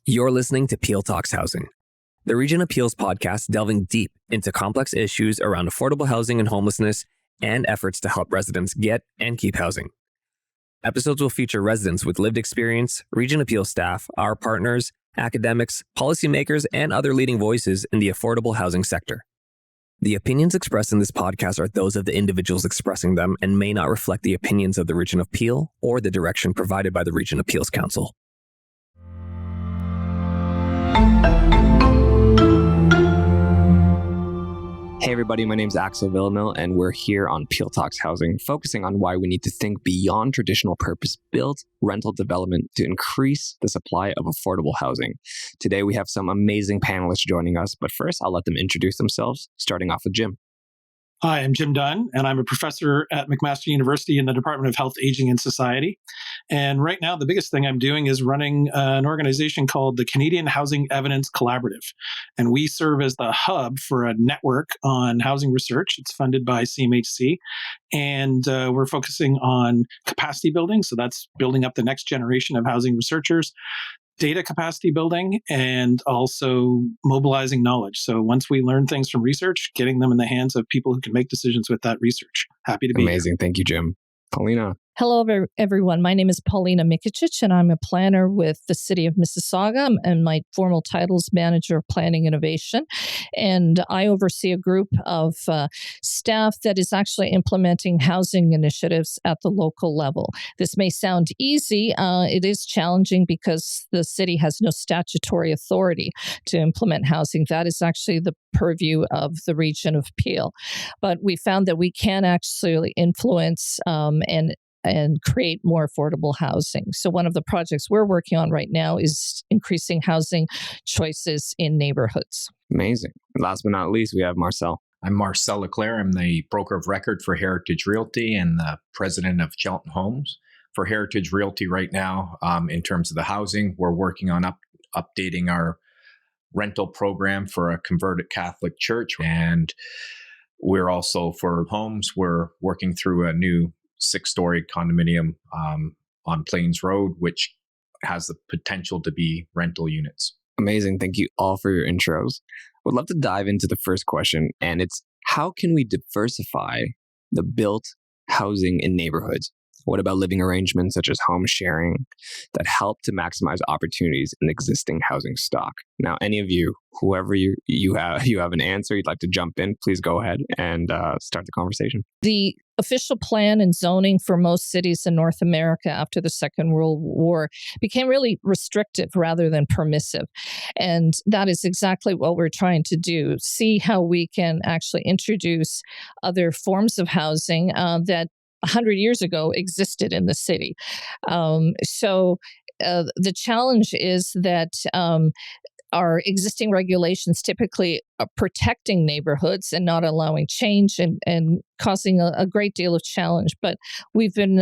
You're listening to Peel Talks Housing, the Region Appeals podcast delving deep into complex issues around affordable housing and homelessness and efforts to help residents get and keep housing. Episodes will feature residents with lived experience, Region Appeals staff, our partners, academics, policymakers, and other leading voices in the affordable housing sector. The opinions expressed in this podcast are those of the individuals expressing them and may not reflect the opinions of the Region of Peel or the direction provided by the Region Appeals Council. Hey everybody, my name is Axel Villamil, and we're here on Peel Talks Housing, focusing on why we need to think beyond traditional purpose-built rental development to increase the supply of affordable housing. Today we have some amazing panelists joining us, but first I'll let them introduce themselves, starting off with Jim. Hi, I'm Jim Dunn, and I'm a professor at McMaster University in the Department of Health, Aging, and Society. And right now, the biggest thing I'm doing is running an organization called the Canadian Housing Evidence Collaborative. And we serve as the hub for a network on housing research. It's funded by CMHC. And we're focusing on capacity building. So that's building up the next generation of housing researchers, data capacity building, and also mobilizing knowledge. So once we learn things from research, getting them in the hands of people who can make decisions with that research. Happy to be Amazing. Thank you, Jim. Paulina. Hello, everyone. My name is Paulina Mikicic, and I'm a planner with the City of Mississauga, and my formal title is Manager of Planning Innovation. And I oversee a group of staff that is actually implementing housing initiatives at the local level. This may sound easy. It is challenging because the city has no statutory authority to implement housing. That is actually the purview of the Region of Peel. But we found that we can actually influence and create more affordable housing. So one of the projects we're working on right now is increasing housing choices in neighborhoods. Amazing. And last but not least, we have Marcel. I'm Marcel Leclerc. I'm the broker of record for Heritage Realty and the president of Chelton Homes. For Heritage Realty right now, in terms of the housing, we're working on updating our rental program for a converted Catholic church. And we're also, for homes, we're working through a new 6-story condominium on Plains Road, which has the potential to be rental units. Amazing. Thank you all for your intros. Would love to dive into the first question, and it's how can we diversify the built housing in neighborhoods? What about living arrangements such as home sharing that help to maximize opportunities in existing housing stock? Now, any of you, whoever you have an answer, you'd like to jump in, please go ahead and start the conversation. The official plan and zoning for most cities in North America after the Second World War became really restrictive rather than permissive. And that is exactly what we're trying to do. See how we can actually introduce other forms of housing that 100 years ago existed in the city. So the challenge is that our existing regulations typically are protecting neighborhoods and not allowing change and causing a great deal of challenge. But we've been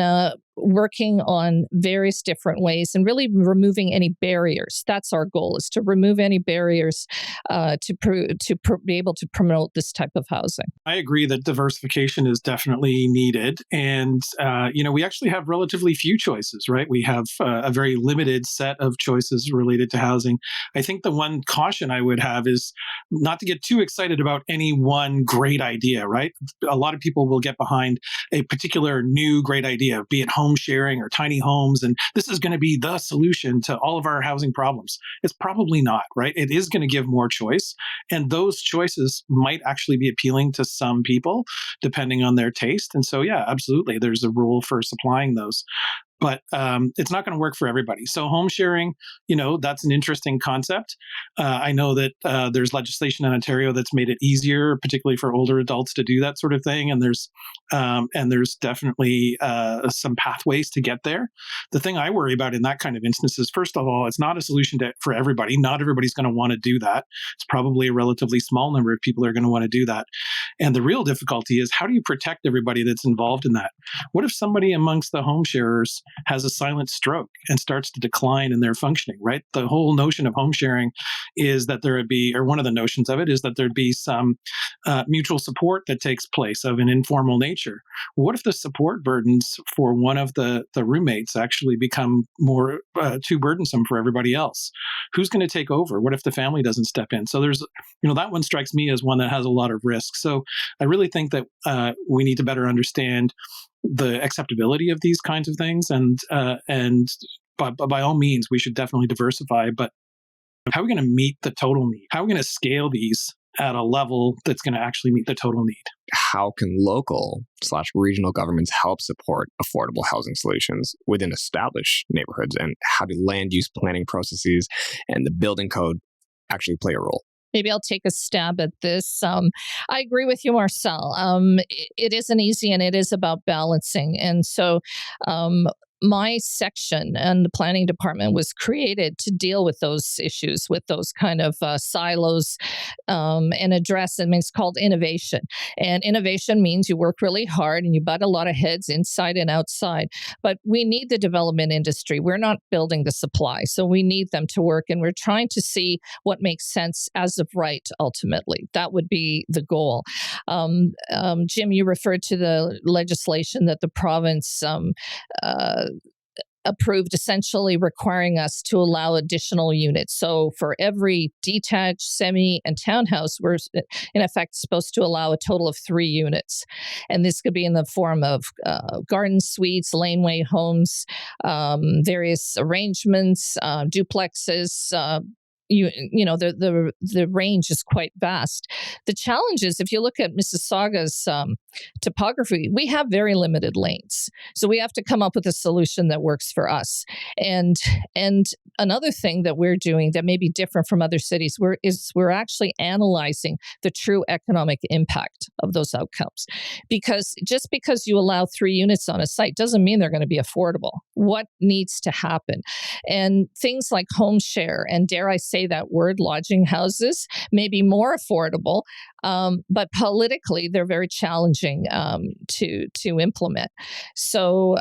working on various different ways and really removing any barriers. That's our goal, is to remove any barriers to be able to promote this type of housing. I agree that diversification is definitely needed. And, we actually have relatively few choices, right? We have a very limited set of choices related to housing. I think the one caution I would have is not to get too excited about any one great idea, right? A lot of people will get behind a particular new great idea, be it home sharing or tiny homes, and this is going to be the solution to all of our housing problems. It's probably not, right? It is going to give more choice, and those choices might actually be appealing to some people depending on their taste. And so, yeah, absolutely, there's a rule for supplying those. But it's not going to work for everybody. So home sharing, that's an interesting concept. I know that there's legislation in Ontario that's made it easier, particularly for older adults, to do that sort of thing. And there's definitely some pathways to get there. The thing I worry about in that kind of instance is, first of all, it's not a solution for everybody. Not everybody's going to want to do that. It's probably a relatively small number of people are going to want to do that. And the real difficulty is, how do you protect everybody that's involved in that? What if somebody amongst the home sharers has a silent stroke and starts to decline in their functioning, right? The whole notion of home sharing is that there would be, or one of the notions of it is that there'd be some mutual support that takes place of an informal nature. What if the support burdens for one of the roommates actually become more too burdensome for everybody else? Who's going to take over? What if the family doesn't step in? So there's, that one strikes me as one that has a lot of risk. So I really think that we need to better understand the acceptability of these kinds of things, and by all means, we should definitely diversify. But how are we going to meet the total need? How are we going to scale these at a level that's going to actually meet the total need? How can local/regional governments help support affordable housing solutions within established neighborhoods? And how do land use planning processes and the building code actually play a role? Maybe I'll take a stab at this. I agree with you, Marcel. It isn't easy, and it is about balancing. And so my section and the planning department was created to deal with those issues, with those kind of silos, and address them. It's called innovation. And innovation means you work really hard and you butt a lot of heads inside and outside. But we need the development industry. We're not building the supply. So we need them to work. And we're trying to see what makes sense as of right, ultimately. That would be the goal. Jim, you referred to the legislation that the province approved, essentially requiring us to allow additional units. So for every detached, semi, and townhouse, we're in effect supposed to allow a total of 3 units. And this could be in the form of garden suites, laneway homes, various arrangements, duplexes, the range is quite vast. The challenge is, if you look at Mississauga's topography, we have very limited lanes. So we have to come up with a solution that works for us. And another thing that we're doing that may be different from other cities, we're actually analyzing the true economic impact of those outcomes. Because just because you allow 3 units on a site doesn't mean they're going to be affordable. What needs to happen? And things like home share, and dare I say that word, lodging houses, may be more affordable, but politically they're very challenging to implement. So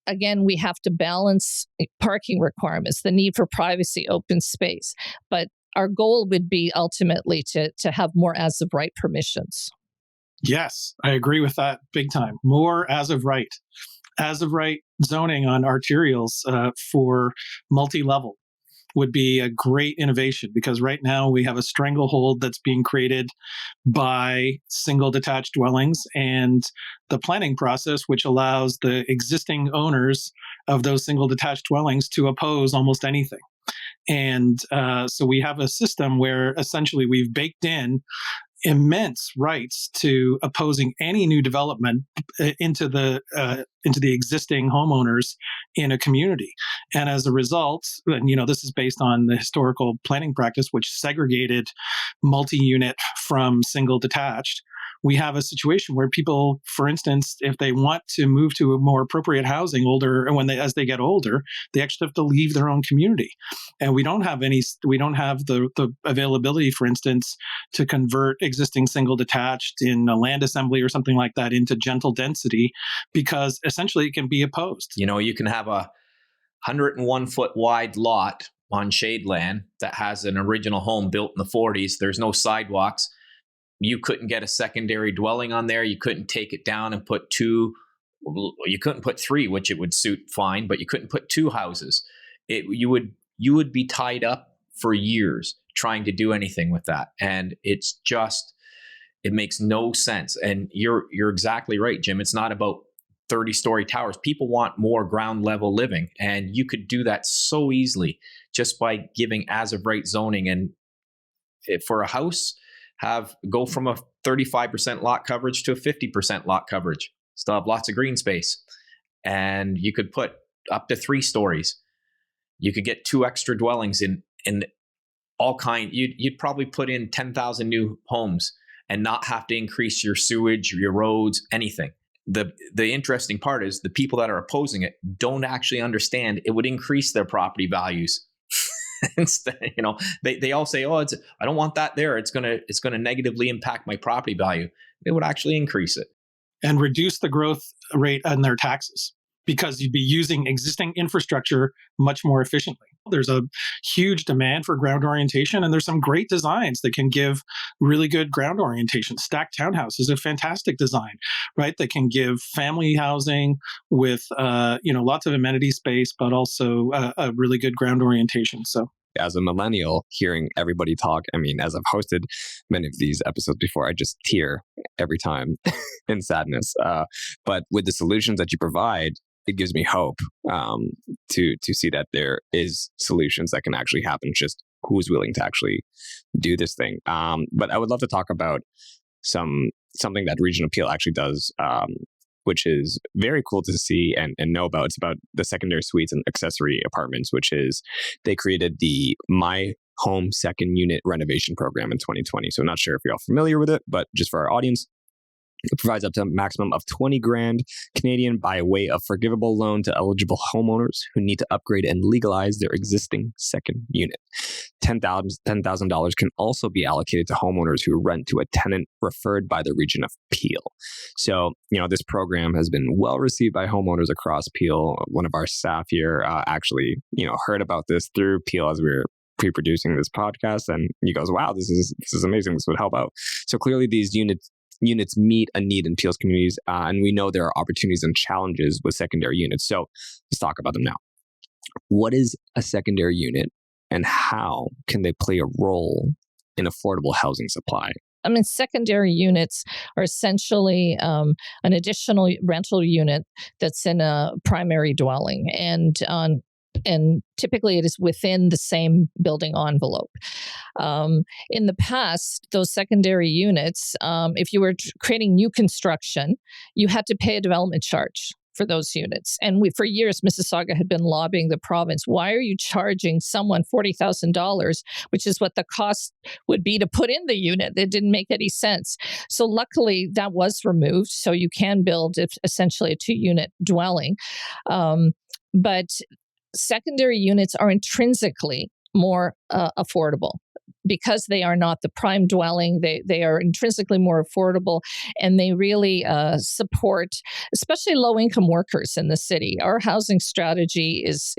again, we have to balance parking requirements, the need for privacy, open space, but our goal would be ultimately to have more as of right permissions. Yes, I agree with that big time. More as of right zoning on arterials for multi-level would be a great innovation, because right now we have a stranglehold that's being created by single detached dwellings and the planning process, which allows the existing owners of those single detached dwellings to oppose almost anything. And so we have a system where essentially we've baked in immense rights to opposing any new development into the existing homeowners in a community. And as a result, this is based on the historical planning practice, which segregated multi-unit from single detached. We have a situation where people, for instance, if they want to move to a more appropriate housing as they get older, they actually have to leave their own community. And we don't have the availability, for instance, to convert existing single detached in a land assembly or something like that into gentle density, because essentially it can be opposed. You can have a 101 foot wide lot on shade land that has an original home built in the 40s. There's no sidewalks. You couldn't get a secondary dwelling on there. You couldn't take it down and put 2. You couldn't put 3, which it would suit fine, but you couldn't put 2 houses. You would be tied up for years trying to do anything with that, and it makes no sense. And you're exactly right, Jim. It's not about 30-story towers. People want more ground level living, and you could do that so easily just by giving as of right zoning. And for a house, go from a 35% lot coverage to a 50% lot coverage. Still have lots of green space. And you could put up to 3 stories. You could get 2 extra dwellings in all kind. You'd probably put in 10,000 new homes and not have to increase your sewage, your roads, anything. The interesting part is the people that are opposing it don't actually understand it would increase their property values. Instead, they all say, "Oh, I don't want that there. It's gonna negatively impact my property value." It would actually increase it and reduce the growth rate on their taxes, because you'd be using existing infrastructure much more efficiently. There's a huge demand for ground orientation, and there's some great designs that can give really good ground orientation. Stacked townhouse is a fantastic design, right? That can give family housing with lots of amenity space, but also a really good ground orientation. So as a millennial, hearing everybody talk, I mean, as I've hosted many of these episodes before, I just tear every time in sadness. But with the solutions that you provide, it gives me hope to see that there is solutions that can actually happen. Just who's willing to actually do this thing. But I would love to talk about something that Region Appeal actually does, which is very cool to see and know about. It's about the secondary suites and accessory apartments, which is they created the My Home Second Unit renovation program in 2020. So I'm not sure if you're all familiar with it, but just for our audience, it provides up to a maximum of 20 grand Canadian by way of forgivable loan to eligible homeowners who need to upgrade and legalize their existing second unit. $10,000 can also be allocated to homeowners who rent to a tenant referred by the Region of Peel. So, this program has been well received by homeowners across Peel. One of our staff here actually, heard about this through Peel as we were pre-producing this podcast, and he goes, "Wow, this is amazing. This would help out." So clearly, these units meet a need in Peel's communities, and we know there are opportunities and challenges with secondary units. So let's talk about them now. What is a secondary unit, and how can they play a role in affordable housing supply? I mean, secondary units are essentially an additional rental unit that's in a primary dwelling, and typically it is within the same building envelope. In the past, those secondary units, if you were creating new construction, you had to pay a development charge for those units. And for years, Mississauga had been lobbying the province. Why are you charging someone $40,000, which is what the cost would be to put in the unit? It didn't make any sense. So luckily, that was removed. So you can build essentially a 2-unit dwelling. But secondary units are intrinsically more affordable because they are not the prime dwelling. They are intrinsically more affordable, and they really support, especially low-income workers in the city. Our housing strategy is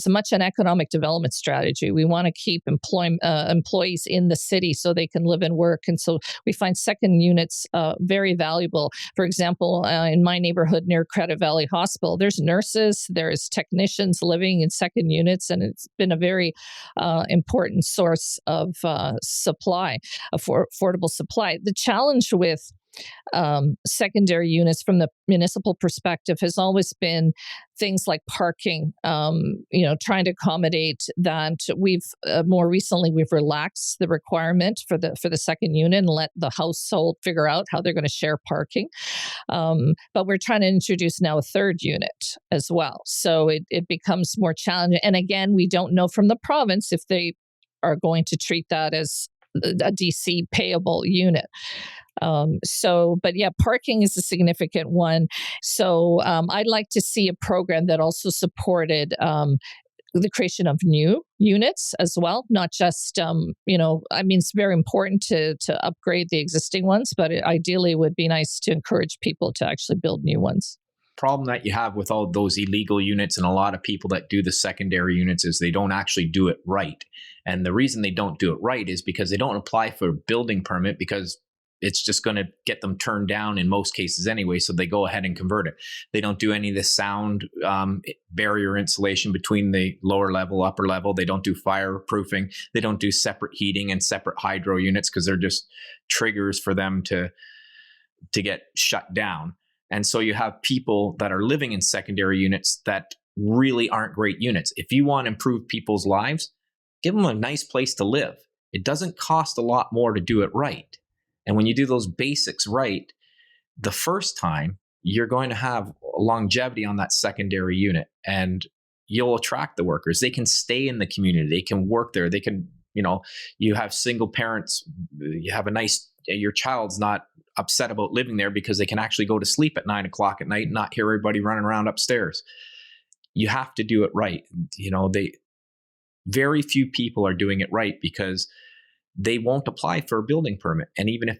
much an economic development strategy. We want to keep employees in the city so they can live and work, and so we find second units very valuable. For example, in my neighborhood near Credit Valley Hospital, there's nurses, there's technicians living in second units, and it's been a very important source of supply, affordable supply. The challenge with secondary units from the municipal perspective has always been things like parking, trying to accommodate that. We've more recently, we've relaxed the requirement for the second unit and let the household figure out how they're going to share parking. But we're trying to introduce now a third unit as well. So it becomes more challenging. And again, we don't know from the province if they are going to treat that as a DC payable unit. But parking is a significant one. So I'd like to see a program that also supported the creation of new units as well, not just, it's very important to upgrade the existing ones, but ideally it would be nice to encourage people to actually build new ones. Problem that you have with all those illegal units and a lot of people that do the secondary units is they don't actually do it right. And the reason they don't do it right is because they don't apply for a building permit, because it's just going to get them turned down in most cases anyway. So they go ahead and convert it. They don't do any of the sound barrier insulation between the lower level, upper level. They don't do fireproofing. They don't do separate heating and separate hydro units because they're just triggers for them to get shut down. And so you have people that are living in secondary units that really aren't great units. If you want to improve people's lives, give them a nice place to live. It doesn't cost a lot more to do it right. And when you do those basics right, the first time, you're going to have longevity on that secondary unit, and you'll attract the workers. They can stay in the community. They can work there. They can, you have single parents. You have your child's not upset about living there because they can actually go to sleep at 9:00 at night and not hear everybody running around upstairs. You have to do it right. Very few people are doing it right because they won't apply for a building permit. And even if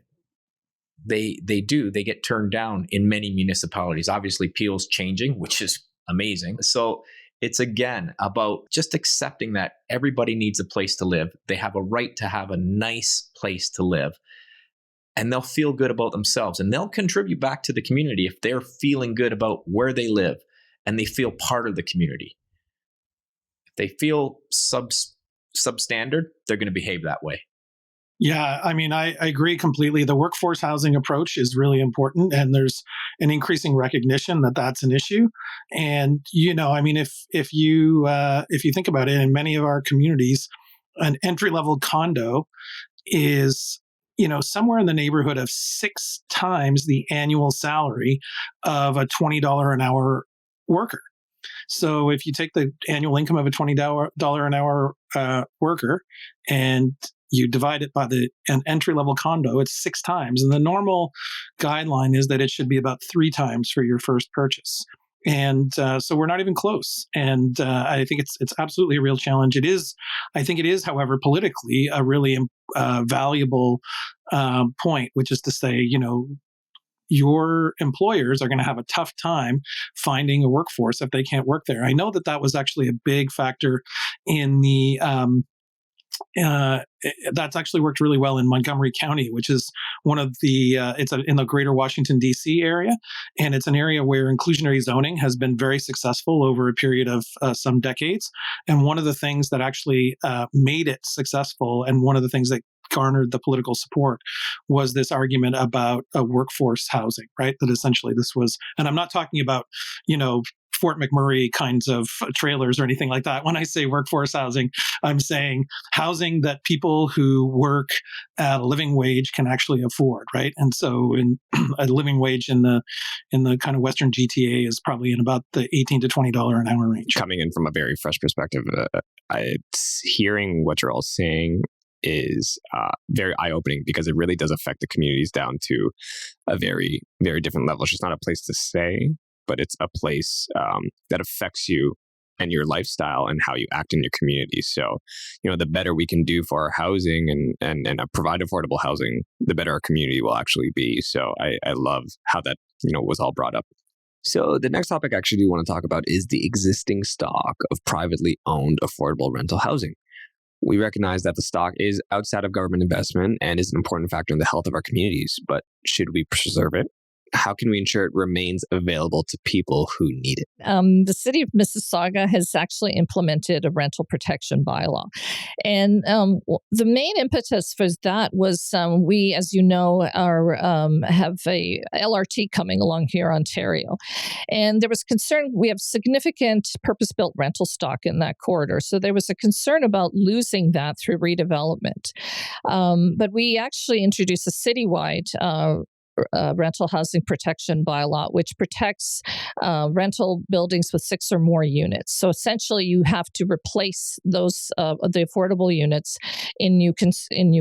they do, they get turned down in many municipalities. Obviously, Peel's changing, which is amazing. So it's again about just accepting that everybody needs a place to live. They have a right to have a nice place to live, and they'll feel good about themselves, and they'll contribute back to the community if they're feeling good about where they live and they feel part of the community. If they feel substandard, they're going to behave that way. Yeah, I mean, I agree completely. The workforce housing approach is really important, and there's an increasing recognition that that's an issue. And I mean, if you think about it, in many of our communities, an entry level condo is somewhere in the neighborhood of 6 times the annual salary of a $20 an hour worker. So if you take the annual income of a $20 an hour worker and you divide it by an entry level condo, it's 6 times. And the normal guideline is that it should be about 3 times for your first purchase. And so we're not even close. And I think it's absolutely a real challenge. I think it is, however, politically a really valuable point, which is to say, your employers are going to have a tough time finding a workforce if they can't work there. I know that was actually a big factor in the that's actually worked really well in Montgomery County, which is one of the in the greater Washington, D.C. area. And it's an area where inclusionary zoning has been very successful over a period of some decades. And one of the things that actually made it successful, and one of the things that garnered the political support, was this argument about workforce housing, right? That essentially this was, and I'm not talking about, Fort McMurray kinds of trailers or anything like that. When I say workforce housing, I'm saying housing that people who work at a living wage can actually afford, right? And so, in a living wage in the kind of Western GTA is probably in about the $18 to $20 an hour range. Coming in from a very fresh perspective, hearing what you're all saying is very eye-opening, because it really does affect the communities down to a very, very different level. It's just not a place to stay, but it's a place that affects you and your lifestyle and how you act in your community. So, the better we can do for our housing and provide affordable housing, the better our community will actually be. So I love how that, was all brought up. So the next topic I actually do want to talk about is the existing stock of privately owned affordable rental housing. We recognize that the stock is outside of government investment and is an important factor in the health of our communities, but should we preserve it? How can we ensure it remains available to people who need it? The city of Mississauga has actually implemented a rental protection bylaw. And the main impetus for that was we, as you know, have a LRT coming along here, Ontario. And there was concern, we have significant purpose-built rental stock in that corridor. So there was a concern about losing that through redevelopment. But we actually introduced a citywide rental housing protection bylaw, which protects rental buildings with 6 or more units. So essentially, you have to replace those the affordable units in new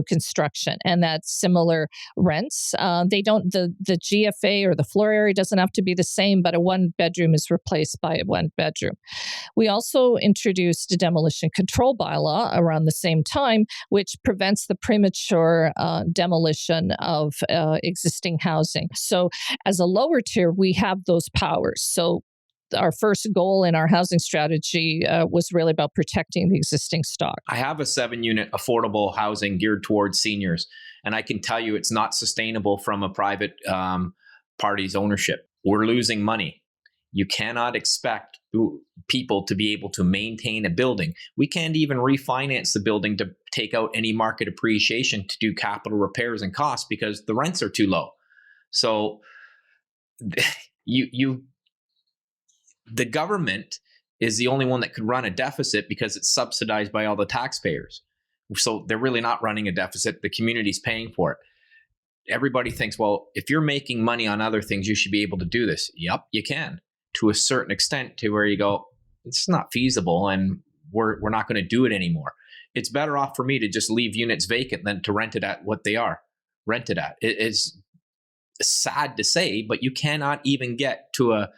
construction, and that's similar rents. They don't the GFA or the floor area doesn't have to be the same, but a 1-bedroom is replaced by a 1-bedroom. We also introduced a demolition control bylaw around the same time, which prevents the premature demolition of existing housing. So as a lower tier, we have those powers. So our first goal in our housing strategy was really about protecting the existing stock. I have a 7-unit affordable housing geared towards seniors, and I can tell you it's not sustainable from a private party's ownership. We're losing money. You cannot expect people to be able to maintain a building. We can't even refinance the building to take out any market appreciation to do capital repairs and costs because the rents are too low. So the government is the only one that could run a deficit because it's subsidized by all the taxpayers. So they're really not running a deficit. The community's paying for it. Everybody thinks, well, if you're making money on other things, you should be able to do this. Yep, you can, to a certain extent, to where you go, it's not feasible and we're not going to do it anymore. It's better off for me to just leave units vacant than to rent it at what they are rented at. It's sad to say, but you cannot even get to a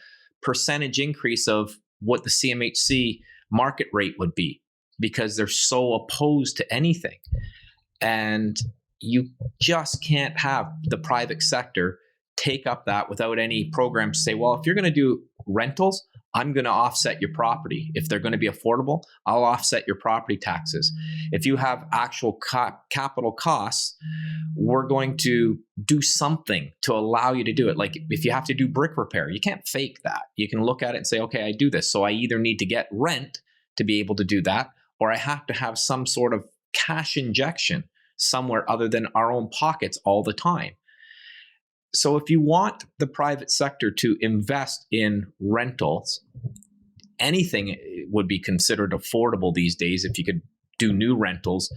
percentage increase of what the CMHC market rate would be because they're so opposed to anything. And you just can't have the private sector take up that without any programs to say, well, if you're going to do rentals, I'm going to offset your property. If they're going to be affordable, I'll offset your property taxes. If you have actual capital costs, we're going to do something to allow you to do it. Like if you have to do brick repair, you can't fake that. You can look at it and say, okay, I do this. So I either need to get rent to be able to do that, or I have to have some sort of cash injection somewhere other than our own pockets all the time. So if you want the private sector to invest in rentals, anything would be considered affordable these days if you could do new rentals,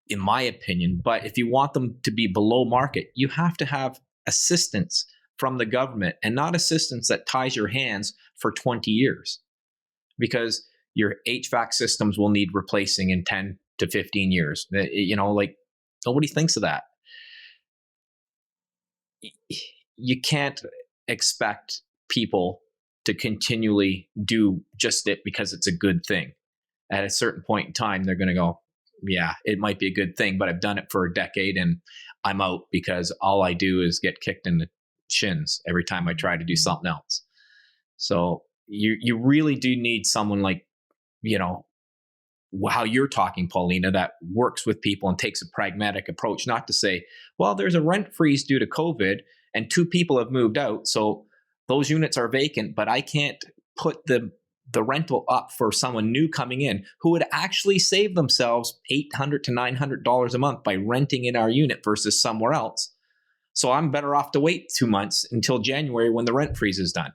in my opinion. But if you want them to be below market, you have to have assistance from the government, and not assistance that ties your hands for 20 years. Because your HVAC systems will need replacing in 10 to 15 years. Like nobody thinks of that. You can't expect people to continually do just it because it's a good thing. At a certain point in time, they're going to go, yeah, it might be a good thing, but I've done it for a decade and I'm out because all I do is get kicked in the shins every time I try to do something else. So you really do need someone like, how you're talking, Paulina, that works with people and takes a pragmatic approach, not to say, well, there's a rent freeze due to COVID and 2 people have moved out, so those units are vacant, but I can't put the rental up for someone new coming in who would actually save themselves $800 to $900 a month by renting in our unit versus somewhere else. So I'm better off to wait 2 months until January when the rent freeze is done.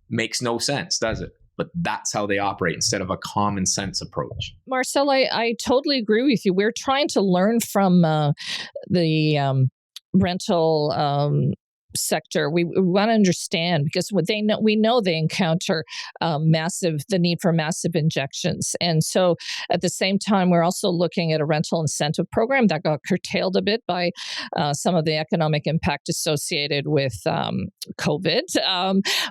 Makes no sense, does it? But that's how they operate instead of a common sense approach. Marcel, I totally agree with you. We're trying to learn from the rental sector. We want to understand, because what we know they encounter the need for massive injections. And so at the same time, we're also looking at a rental incentive program that got curtailed a bit by some of the economic impact associated with COVID.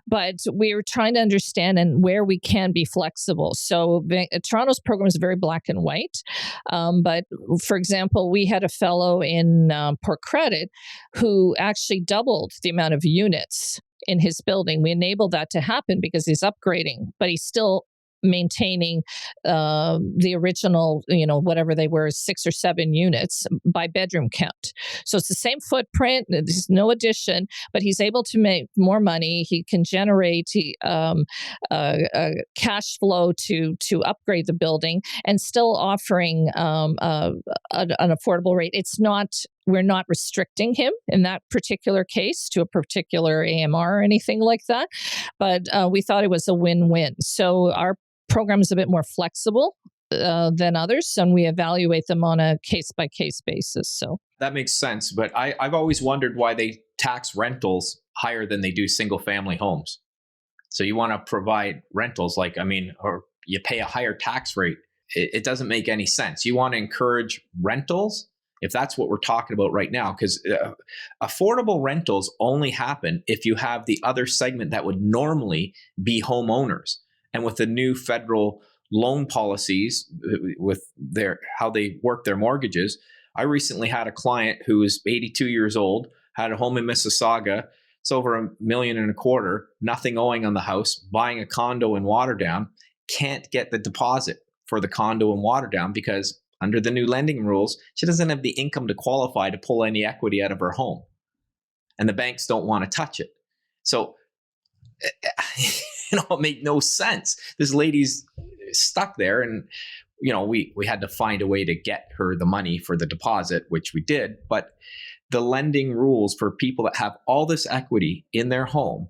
But we're trying to understand and where we can be flexible. So Toronto's program is very black and white. But for example, we had a fellow in Port Credit who actually doubled the amount of units in his building. We enabled that to happen because he's upgrading, but he's still maintaining the original, whatever they were, 6 or 7 units by bedroom count. So it's the same footprint. There's no addition, but he's able to make more money. He can generate cash flow to upgrade the building and still offering an affordable rate. We're not restricting him in that particular case to a particular AMR or anything like that, but we thought it was a win-win. So our program is a bit more flexible than others, and we evaluate them on a case-by-case basis. So that makes sense, but I've always wondered why they tax rentals higher than they do single-family homes. So you want to provide rentals or you pay a higher tax rate. It doesn't make any sense. You want to encourage rentals, if that's what we're talking about right now, because affordable rentals only happen if you have the other segment that would normally be homeowners. And with the new federal loan policies, with how they work their mortgages, I recently had a client who was 82 years old, had a home in Mississauga. It's over $1.25 million, nothing owing on the house, buying a condo in Waterdown, can't get the deposit for the condo in Waterdown because under the new lending rules, she doesn't have the income to qualify to pull any equity out of her home. And the banks don't want to touch it. So, it made no sense. This lady's stuck there, and we had to find a way to get her the money for the deposit, which we did. But the lending rules for people that have all this equity in their home,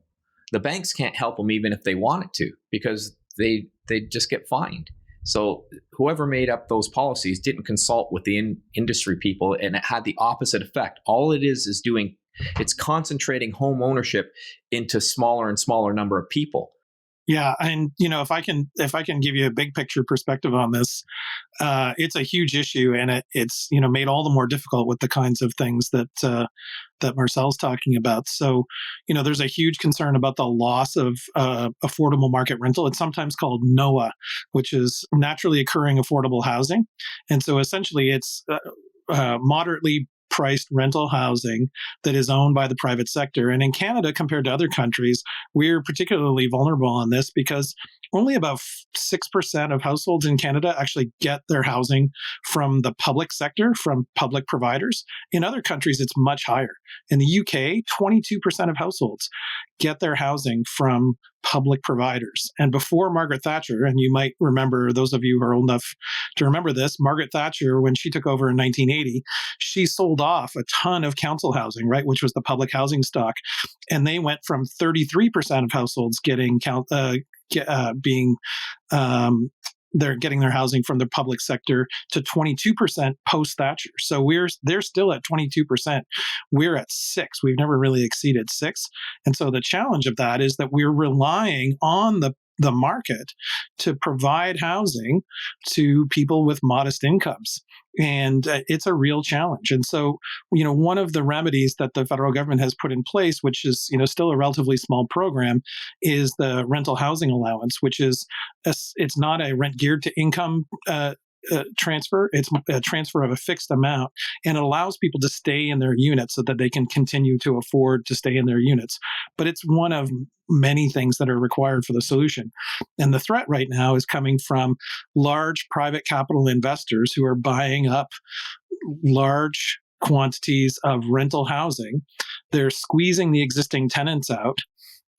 the banks can't help them even if they wanted to, because they just get fined. So whoever made up those policies didn't consult with the industry people, and it had the opposite effect. All it is it's concentrating home ownership into smaller and smaller number of people. Yeah, and if I can give you a big picture perspective on this, it's a huge issue, and it's made all the more difficult with the kinds of things that Marcel's talking about. So, there's a huge concern about the loss of affordable market rental. It's sometimes called NOAA, which is naturally occurring affordable housing, and so essentially it's moderately priced rental housing that is owned by the private sector. And in Canada, compared to other countries, we're particularly vulnerable on this because only about 6% of households in Canada actually get their housing from the public sector, from public providers. In other countries, it's much higher. In the UK, 22% of households get their housing from public providers. And before Margaret Thatcher, and you might remember, those of you who are old enough to remember this, Margaret Thatcher, when she took over in 1980, she sold off a ton of council housing, right, which was the public housing stock. And they went from 33% of households they're getting their housing from the public sector to 22% post Thatcher. So they're still at 22%. We're at 6%. We've never really exceeded 6%. And so the challenge of that is that we're relying on the market to provide housing to people with modest incomes. And it's a real challenge. And so, one of the remedies that the federal government has put in place, which is, still a relatively small program, is the rental housing allowance, which is, it's not a rent geared to income transfer. It's a transfer of a fixed amount, and it allows people to stay in their units so that they can continue to afford to stay in their units. But it's one of many things that are required for the solution. And the threat right now is coming from large private capital investors who are buying up large quantities of rental housing. They're squeezing the existing tenants out,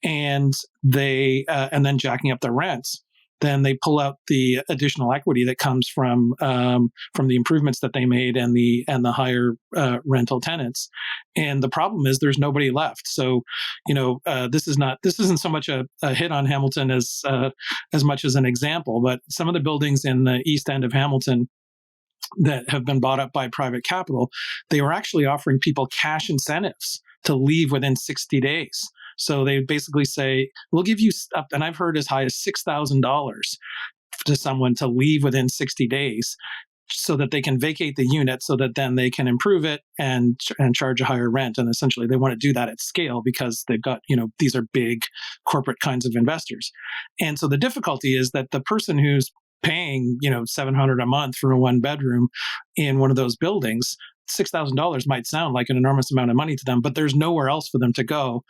and and then jacking up the rents. Then they pull out the additional equity that comes from the improvements that they made and the higher rental tenants. And the problem is there's nobody left. So, this isn't so much a hit on Hamilton as much as an example. But some of the buildings in the east end of Hamilton that have been bought up by private capital, they were actually offering people cash incentives to leave within 60 days. So they basically say, we'll give you up, and I've heard as high as $6,000 to someone to leave within 60 days so that they can vacate the unit, so that then they can improve it and charge a higher rent. And essentially they want to do that at scale because they've got, these are big corporate kinds of investors. And so the difficulty is that the person who's paying, $700 a month for a one bedroom in one of those buildings, $6,000 might sound like an enormous amount of money to them, but there's nowhere else for them to go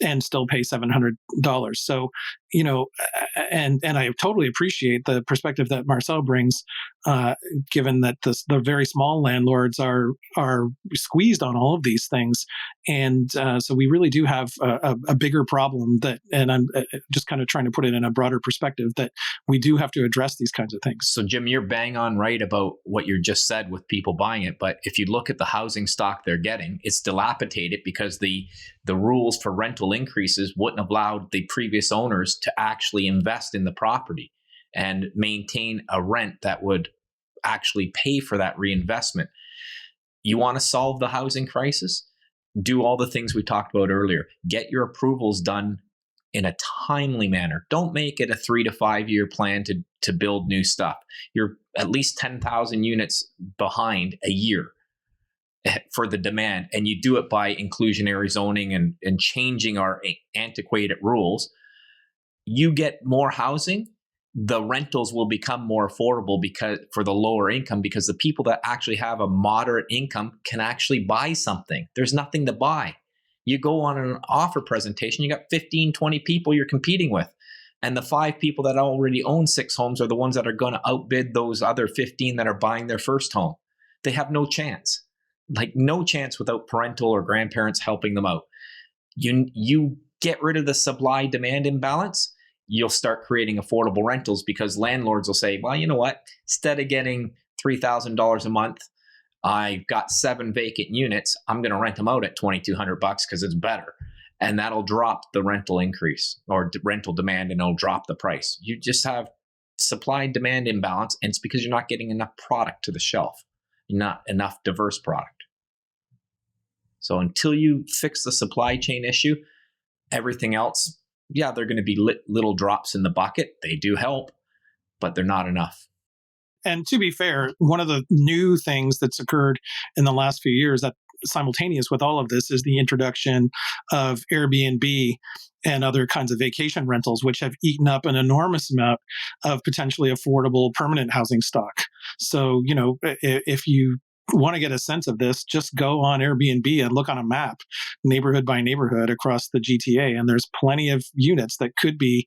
and still pay $700. So, and I totally appreciate the perspective that Marcel brings, given that the very small landlords are squeezed on all of these things. And so we really do have a bigger problem and I'm just kind of trying to put it in a broader perspective, that we do have to address these kinds of things. So Jim, you're bang on right about what you just said with people buying it. But if you look at the housing stock they're getting, it's dilapidated because the rules for rental increases wouldn't have allowed the previous owners to actually invest in the property and maintain a rent that would actually pay for that reinvestment. You want to solve the housing crisis? Do all the things we talked about earlier. Get your approvals done in a timely manner. Don't make it a 3 to 5 year plan to build new stuff. You're at least 10,000 units behind a year for the demand, and you do it by inclusionary zoning and changing our antiquated rules. You get more housing, the rentals will become more affordable because for the lower income, because the people that actually have a moderate income can actually buy something. There's nothing to buy. You go on an offer presentation, you got 15, 20 people you're competing with. And the 5 people that already own 6 homes are the ones that are going to outbid those other 15 that are buying their first home. They have no chance. Like no chance without parental or grandparents helping them out. You get rid of the supply-demand imbalance, you'll start creating affordable rentals because landlords will say, well, you know what? Instead of getting $3,000 a month, I've got 7 vacant units. I'm going to rent them out at $2,200 because it's better. And that'll drop the rental increase or rental demand, and it'll drop the price. You just have supply-demand imbalance, and it's because you're not getting enough product to the shelf, not enough diverse product. So until you fix the supply chain issue, everything else, yeah, they're going to be little drops in the bucket. They do help, but they're not enough. And to be fair, one of the new things that's occurred in the last few years that simultaneous with all of this is the introduction of Airbnb and other kinds of vacation rentals, which have eaten up an enormous amount of potentially affordable permanent housing stock. So, if you want to get a sense of this, just go on Airbnb and look on a map, neighborhood by neighborhood across the GTA. And there's plenty of units that could be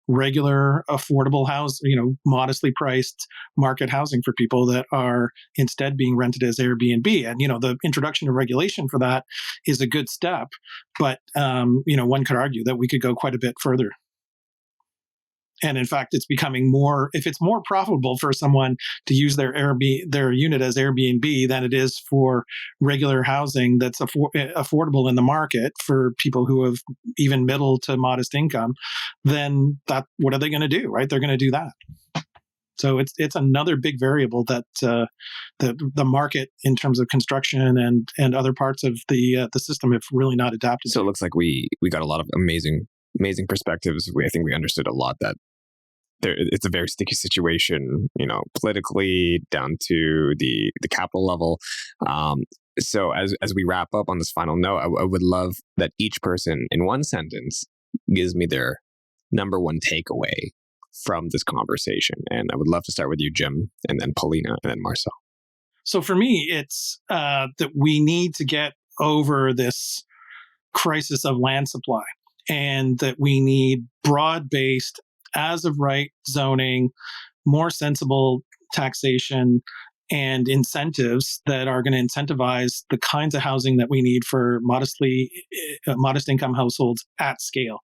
regular, affordable house, modestly priced market housing for people that are instead being rented as Airbnb. And, the introduction of regulation for that is a good step. But, one could argue that we could go quite a bit further. And in fact, it's becoming if it's more profitable for someone to use their unit as Airbnb than it is for regular housing that's affordable in the market for people who have even middle to modest income, then what are they going to do, right? They're going to do that. So it's another big variable that the market in terms of construction and other parts of the system have really not adapted So to. it looks like we got a lot of amazing perspectives. I think we understood a lot that it's a very sticky situation, politically down to the capital level. So as we wrap up on this final note, I would love that each person in one sentence gives me their number one takeaway from this conversation. And I would love to start with you, Jim, and then Paulina, and then Marcel. So for me, it's that we need to get over this crisis of land supply, and that we need broad-based, as of right zoning, more sensible taxation, and incentives that are going to incentivize the kinds of housing that we need for modest income households at scale.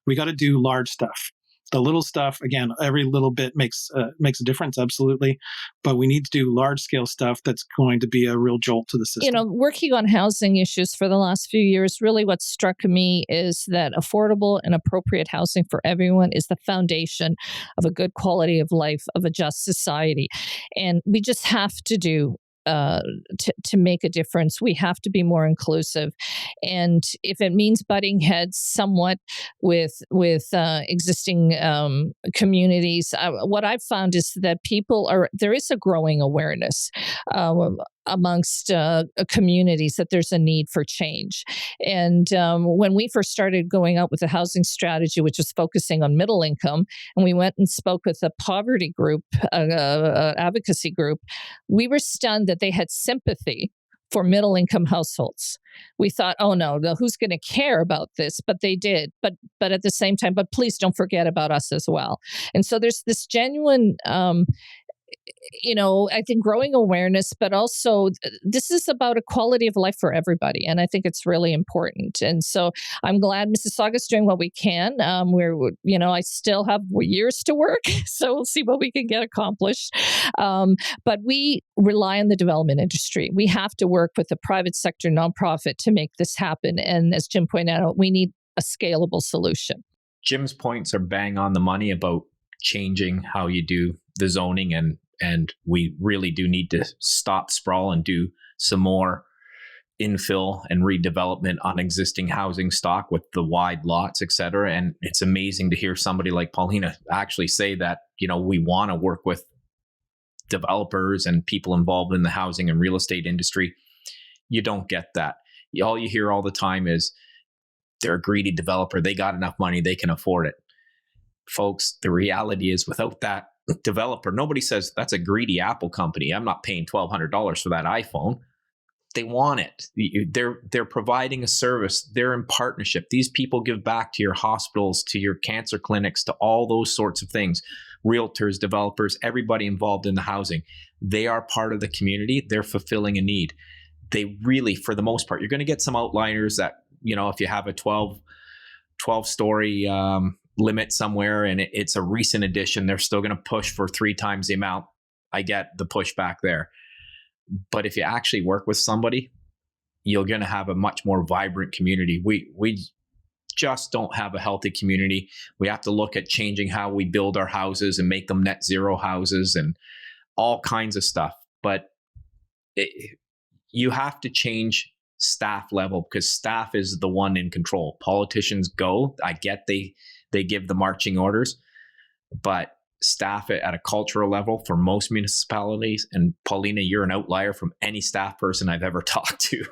We got to do large stuff. The little stuff, again, every little bit makes a difference, absolutely. But we need to do large scale stuff that's going to be a real jolt to the system. Working on housing issues for the last few years, really what struck me is that affordable and appropriate housing for everyone is the foundation of a good quality of life, of a just society. And we just have to do to make a difference. We have to be more inclusive, and if it means butting heads somewhat with existing communities, what I've found is that there is a growing awareness amongst communities that there's a need for change. And when we first started going out with the housing strategy, which was focusing on middle income, and we went and spoke with a poverty group, advocacy group, we were stunned that they had sympathy for middle income households. We thought, oh no, who's going to care about this? But they did. But at the same time, but please don't forget about us as well. And so there's this genuine I think growing awareness, but also this is about a quality of life for everybody. And I think it's really important. And so I'm glad Mississauga's doing what we can. I still have years to work, so we'll see what we can get accomplished. But we rely on the development industry. We have to work with the private sector nonprofit to make this happen. And as Jim pointed out, we need a scalable solution. Jim's points are bang on the money about changing how you do the zoning, and we really do need to stop sprawl and do some more infill and redevelopment on existing housing stock with the wide lots, et cetera. And it's amazing to hear somebody like Paulina actually say that, we want to work with developers and people involved in the housing and real estate industry. You don't get that. All you hear all the time is they're a greedy developer. They got enough money. They can afford it. Folks, the reality is without that developer, nobody says that's a greedy Apple company. I'm not paying $1,200 for that iPhone. They want it. They're providing a service. They're in partnership. These people give back to your hospitals, to your cancer clinics, to all those sorts of things. Realtors, developers, everybody involved in the housing. They are part of the community. They're fulfilling a need. They really, for the most part, you're going to get some outliers that, if you have a 12-story limit somewhere and it's a recent addition, they're still going to push for 3 times the amount. I get the pushback there. But if you actually work with somebody, you're going to have a much more vibrant community. We just don't have a healthy community. We have to look at changing how we build our houses and make them net zero houses and all kinds of stuff. But you have to change staff level, because staff is the one in control. Politicians go, I get they give the marching orders, but staff at a cultural level for most municipalities, and Paulina, you're an outlier from any staff person I've ever talked to.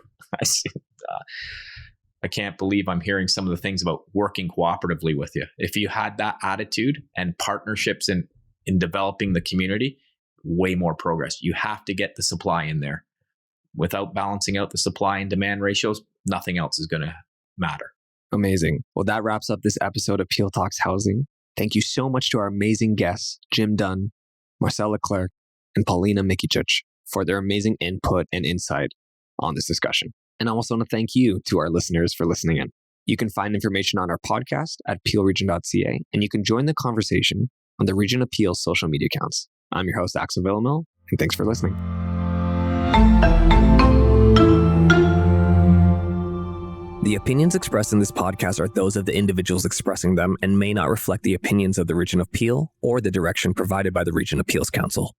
I can't believe I'm hearing some of the things about working cooperatively with you. If you had that attitude and partnerships in developing the community, way more progress. You have to get the supply in there. without balancing out the supply and demand ratios, nothing else is going to matter. Amazing. Well, that wraps up this episode of Peel Talks Housing. Thank you so much to our amazing guests, Jim Dunn, Marcel Leclerc, and Paulina Mikic, for their amazing input and insight on this discussion. And I also want to thank you to our listeners for listening in. You can find information on our podcast at peelregion.ca, and you can join the conversation on the Region of Peel social media accounts. I'm your host, Axel Villamil, and thanks for listening. The opinions expressed in this podcast are those of the individuals expressing them and may not reflect the opinions of the Region of Peel or the direction provided by the Region Appeals Council.